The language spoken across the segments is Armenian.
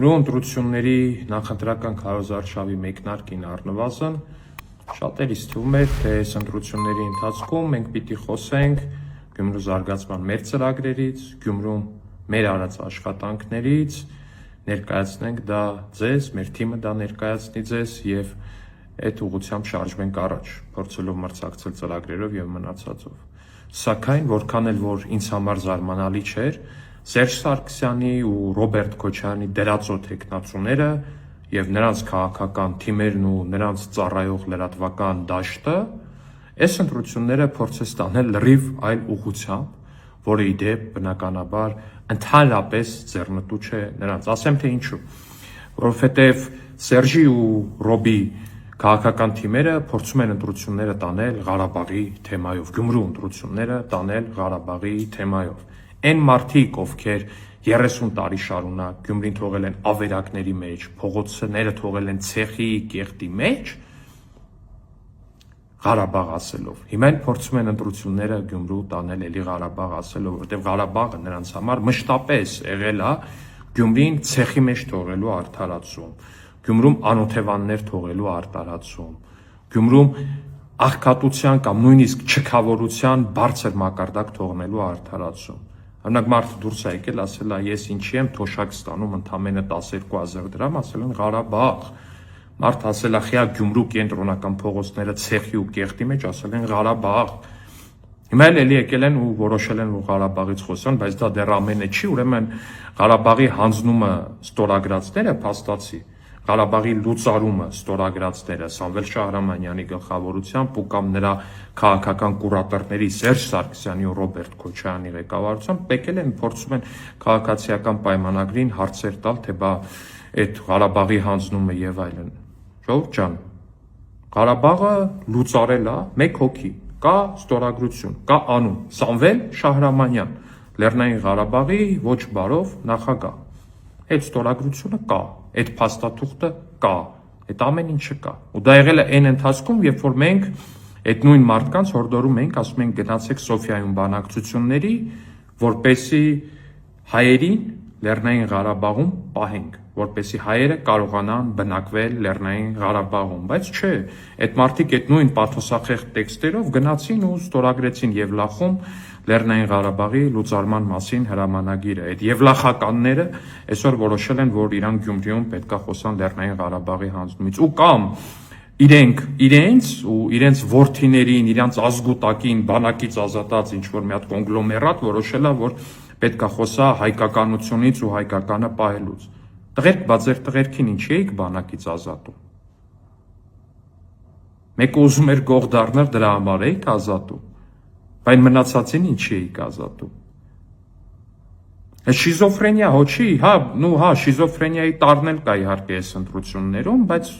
Գյումրու ընտրությունների նախընտրական քարոզարշավի մեկնարկին առնվազն շատերիս թվում էր, թե այս ընտրությունների ընթացքում մենք պիտի խոսենք Գյումրու զարգացման մեր ծրագրերից, Գյումրում մեր արած աշխատանքներից, ներկայացնենք դա ձեզ, մեր թիմը դա ներկայացնի ձեզ եւ այդ ուղղությամբ շարժվենք առաջ, փորձելով մրցակցել ծրագրերով եւ մնացածով։ Սակայն որքան էլ որ ինձ համար զարմանալի չէր, Սերժ Սարգսյանի ու Ռոբերտ Քոչարյանի դրածո թեկնածուները եւ նրանց քաղաքական թիմերն ու նրանց ծառայող լրատվական դաշտը այս ընտրությունները փորձեց տանել լրիվ այլ ուղղությամբ, որը ի դեպ բնականաբար ընդհանրապես ձեռնտու չէ նրանց։ Ասեմ թե ինչու, որովհետեւ Սերժի ու Ռոբի քաղաքական թիմերը փորձում են ընտրությունները տանել Ղարաբաղի թեմայով, Գյումրու ընտրությունները տանել Ղարաբաղի թեմայով։ Այն մարդիկ, ովքեր 30 տարի շարունակ Գյումրին թողել են ավերակների մեջ, փողոցները թողել են ցեխի կեղտի մեջ, Ղարաբաղ ասելով։ Հիմա են փորձում են ընտրությունները Գյումրու տանել էլի Ղարաբաղ ասելով, որտեղ Ղարաբաղը նրանց համար մշտապես եղել է Գյումրին ցեխի մեջ թողելու արդարացում, Գյումրում անօթևաններ թողելու արտարացում, Գյումրում աղքատության կամ նույնիսկ չքավորության բարձր մակարդակ թողնելու արդարացում։ Օրինակ մարդը դուրս է եկել, ասել է ես ինչի եմ թոշակ ստանում ընդամենը 12,000 դրամ, ասել են Ղարաբաղ։ Մարդ ասել է խիա Գյումրու կենտրոնական փողոցները ցեխի ու կեղտի մեջ, ասել են Ղարաբաղ։ Հիմա էլի եկել են ու որոշել են որ Ղարաբաղից խոսան, բայց դա դեռ ամենը չի, ուրեմն Ղարաբաղի հանձնումը ստորագրածները փաստացի, Ղարաբաղի լուծարումը ստորագրածները Սամվել Շահրամանյանի գլխավորությամբ ու կամ նրա քաղաքական կուրատորների Սերժ Սարգսյանի ու Ռոբերտ Քոչարյանի ղեկավարությամբ եկել են փորձում են քաղաքացիական պայմանագրին հարցեր տալ, թե բա այդ Ղարաբաղի հանձնումը եւ այլն։ Ժողովուրդ ջան, Ղարաբաղը լուծարել է մեկ հոգի, կա ստորագրություն, կա անուն Սամվել Շահրամանյան, Լեռնային Ղարաբաղի ոչ բարով նախագահ։ Այդ ստորագրությունը կա, այդ փաստաթուղթը կա, այդ ամեն ինչը կա։ Ու դա եղել է այն ընթացքում, երբ որ մենք այդ նույն մարդկանց հորդորում ենք, ասում ենք գնացեք Սոֆիայում բանակցությունների, որպեսի հայերին Լեռնային Ղարաբաղում պահենք, որպեսի հայերը կարողանան բնակվել Լեռնային Ղարաբաղում, բայց չէ, այդ մարդիկ այդ նույն պաթոսախեղ տեքստերով գնացին ու ստորագրեցին Եվլախում Լեռնային Ղարաբաղի լուծարման մասին հրամանագիրը։ Այդ Եվլախականները այսօր որոշել են, որ իրան Գյումրիում պետքա խոսան Լեռնային Ղարաբաղի հանձնումից ու կամ իրենք իրենց ու իրենց որդիներին, իրենց ազգուտակին բանակից ազատած ինչ-որ մի հատ կոնգլոմերատ որոշել է, որ պետքա խոսա հայկականությունից ու հայկականը պահելուց։ Տղերք, բա ձեր տղերքին ինչի էիք բանակից ազատում։ Մեկը ուզում էր գող դառնալ, դրա համար էիք ազատում։ Բայց մնացածին ինչի էիք ազատում։ Շիզոֆրենիա հո չի, հա, շիզոֆրենիայի տարնել կա իհարկե այս ընտրություններում, բայց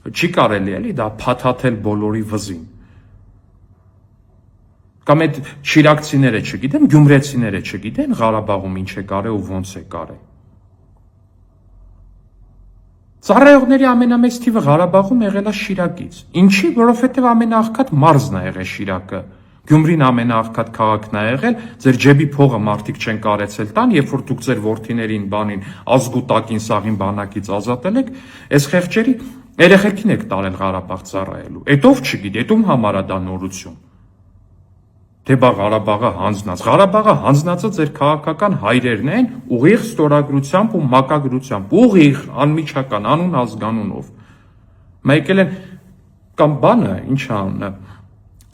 չի կարելի էլի դա փաթաթել բոլորի վզին։ Կամ այդ շիրակցիները չգիտեմ, գյումրեցիները չգիտեն Ղարաբաղում ինչ է կարել ու ոնց է կարել։ Ծառայողների ամենամեծ թիվը Ղարաբաղում եղել է Շիրակից։ Ինչի, որովհետև ամենաաղքատ մարզն է եղել Շիրակը։ Գյումրին ամենաաղքատ քաղաքն է եղել, ձեր ջեբի փողը մարդիկ չեն կարեցել տան, երբ որ դուք ձեր որդիներին բանին ազգուտակին սաղին բանակից ազատել եք, այս խեղճերի երեխեքին եք տարել Ղարաբաղ ծառայելու։ Էդ ով չգիտի, էդ ում համար է դա նորություն։ Թե բա Ղարաբաղը հանձնած։ Ղարաբաղը հանձնածը ձեր քաղաքական հայրերն են ուղիղ ստորագրությամբ ու մակագրությամբ, ուղիղ անմիջական անուն ազգանունով։ Մեկել են կամ բանը, ինչ անունը,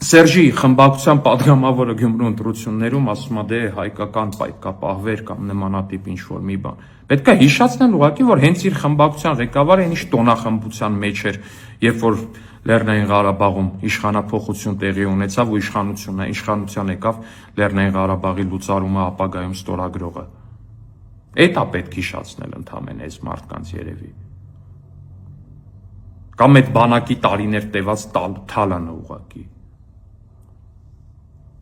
Սերժի խմբակցության падգամավորը Գյումրու ընտրություններում ասում է դե հայկական պայքապահվեր կամ նմանատիպ ինչ-որ մի բան։ Պետք է հիշեցնել ուղղակի, որ հենց իր խմբակցության ղեկավարը ինչ տոնախմբության մեջ էր, երբ որ Լեռնային Ղարաբաղում իշխանափոխություն տեղի ունեցավ ու իշխանության եկավ Լեռնային Ղարաբաղի լուծարումը ապագայում ստորագրողը։ Էդ է պետք հիշեցնել ընդամենը այս մարդկանց երևի։ Կամ այդ բանակի տարիներ տևած թալանը ուղղակի։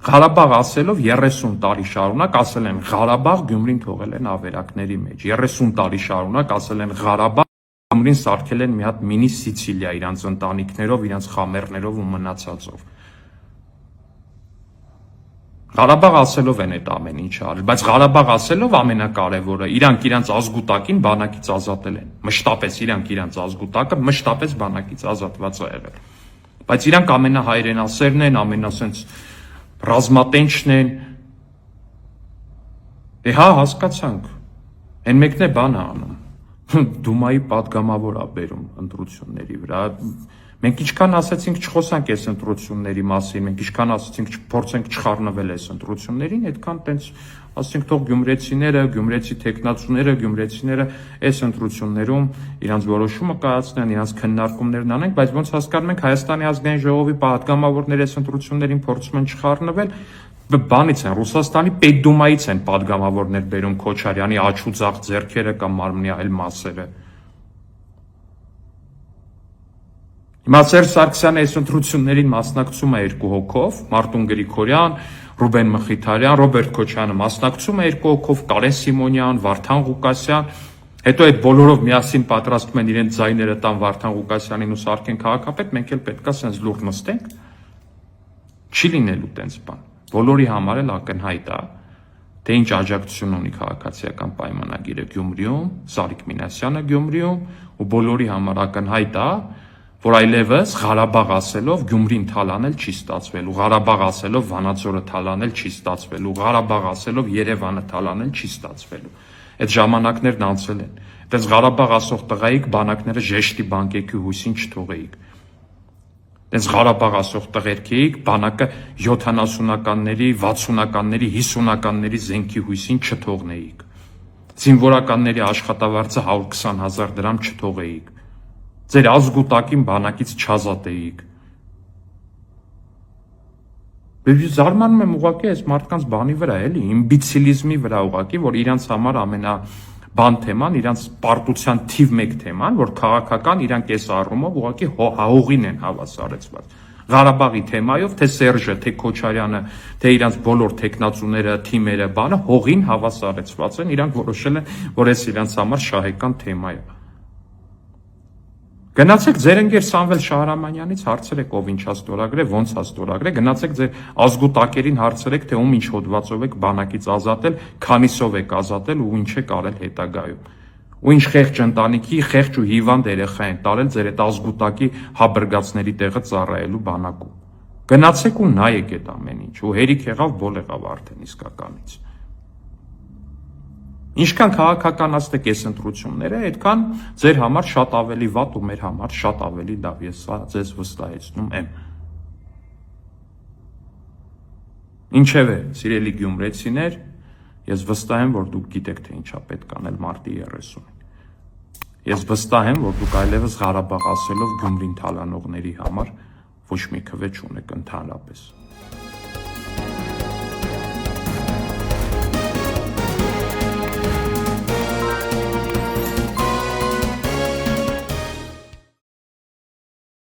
Ղարաբաղ ասելով 30 տարի շարունակ ասել են Ղարաբաղ Գյումրին թողել են ավերակների մեջ, 30 տարի շարունակ ասել են Ղարաբաղ Գյումրին սարքել են մի հատ մինի Սիցիլիա իրանց ընտանիքներով, իրանց խամերներով ու մնացածով։ Ղարաբաղ ասելով են այդ ամեն ինչը արել, բայց Ղարաբաղ ասելով ամենակարևորը իրանք իրանց ազգուտակին բանակից ազատել են։ Մշտապես իրանք իրանց ազգուտակը մշտապես բանակից ազատված է եղել։ Բայց իրանք ամենահայրենասերն են, ամենասենց ռազմատենչն են։ Հա, հասկացանք։ Այն մեկն է բանը անում։ Դումայի падգամավոր է բերում ընտրությունների վրա։ Մենք ինչքան ասացինք չխոսանք այս ընտրությունների մասին, մենք ինչքան ասացինք չփորձենք չխառնվել այս ընտրություններին, այդքան տենց ասենք թող գյումրեցիները, գյումրեցի տեխնացուները, գյումրեցիները այս ընտրություններում իրանց որոշումը կայացնեն, իրանց քննարկումներն անեն, բայց ոնց հասկանում ենք Հայաստանի ազգային ժողովի падգամավորները այս ընտրություններին փորձում են չխառնվել, բանից են Ռուսաստանի Պետդումայից են падգամավորներ բերում Քոչարյանի աչուձախ ձեռքերը կամ մարմնի այլ մասերը։ Հիմա Սերժ Սարգսյանը այս ընտրություններին մասնակցում է 2 հոգով, Մարտուն Գրիգորյան, Ռուբեն Մխիթարյան, Ռոբերտ Քոչյանը մասնակցում է 2 հոգով, Կարեն Սիմոնյան, Վարդան Ղուկասյան, հետո այդ բոլորով միասին պատրաստում են իրենց ձայները տան Վարդան Ղուկասյանին ու Սարգեն քաղաքապետ, մենք էլ պետքա սենց լուրջ նստենք։ Չի լինելու տենց բան։ Բոլորի համար էլ ակնհայտ է, թե ինչ աջակցություն ունի քաղաքացիական պայմանագիրը Գյումրիում, Սարիկ Մինասյանը Գյումրիում, ու բոլորի համար ակնհայտ է, որ այլևս Ղարաբաղ ասելով Գյումրին թալանել չի ստացվելու, Ղարաբաղ ասելով Վանաձորը թալանել չի ստացվելու, Ղարաբաղ ասելով Երևանը թալանել չի ստացվելու։ Այդ ժամանակներն անցել են։ Այդպես Ղարաբաղ ասող տղայիք բանակները ժեշտի բանկեքի հույսին չթողեիք։ Այս Ղարաբաղ ասող տղերքեիք բանակը 70-ականների, 60-ականների, 50-ականների զենքի հույսին չթողնեիք։ Զինվորականների աշխատավարձը 120,000 դրամ չթողեիք։ Ձեր ազգուտակին բանակից չազատեիք։ Զարմանում եմ ուղղակի այս մարդկանց բանի վրա, էլի, իմբիցիլիզմի վրա ուղղակի, որ իրանց համար ամենաբան թեման, իրանց պարտության թիվ 1 թեման, որ քաղաքական իրանք այս առումով ուղղակի հողին են հավասարեցված։ Ղարաբաղի թեմայով, թե Սերժը, թե Քոչարյանը, թե իրանց բոլոր տեխնացուները, թիմերը, բանը հողին հավասարեցված են, իրանք որոշել են, որ այս իրանց համար շահեկան թեմա է։ Գնացեք ձեր ընկեր Սամվել Շահրամանյանից հարցրեք, ով ինչա ստորագրել, ոնց է ստորագրել, գնացեք ձեր ազգուտակերին հարցրեք, թե ում ինչ հոդվածով եք բանակից ազատել, քանիսով եք ազատել ու ինչ եք արել հետագայում։ Ու ինչ խեղճ ընտանիքի, խեղճ ու հիվանդ երեխա են տարել ձեր այդ ազգուտակի հաբրգացների տեղը ծառայելու բանակում։ Գնացեք ու նայեք այդ ամեն ինչ, ու հերիք եղավ, բոլ եղավ արդեն իսկականից։ Ինչքան քաղաքականացնեք այս ընտրությունները, այդքան ձեր համար շատ ավելի վատ ու մեր համար շատ ավելի լավ, ես սա ձեզ վստահեցնում եմ։ Ինչևէ, սիրելի գյումրեցիներ, ես վստահ եմ, որ դուք գիտեք, թե ինչա պետք անել մարտի 30-ին։ Ես վստահ եմ, որ դուք այլևս Ղարաբաղ ասելով Գյումրին թալանողների համար ոչ մի քվե չունեք ընդհանրապես։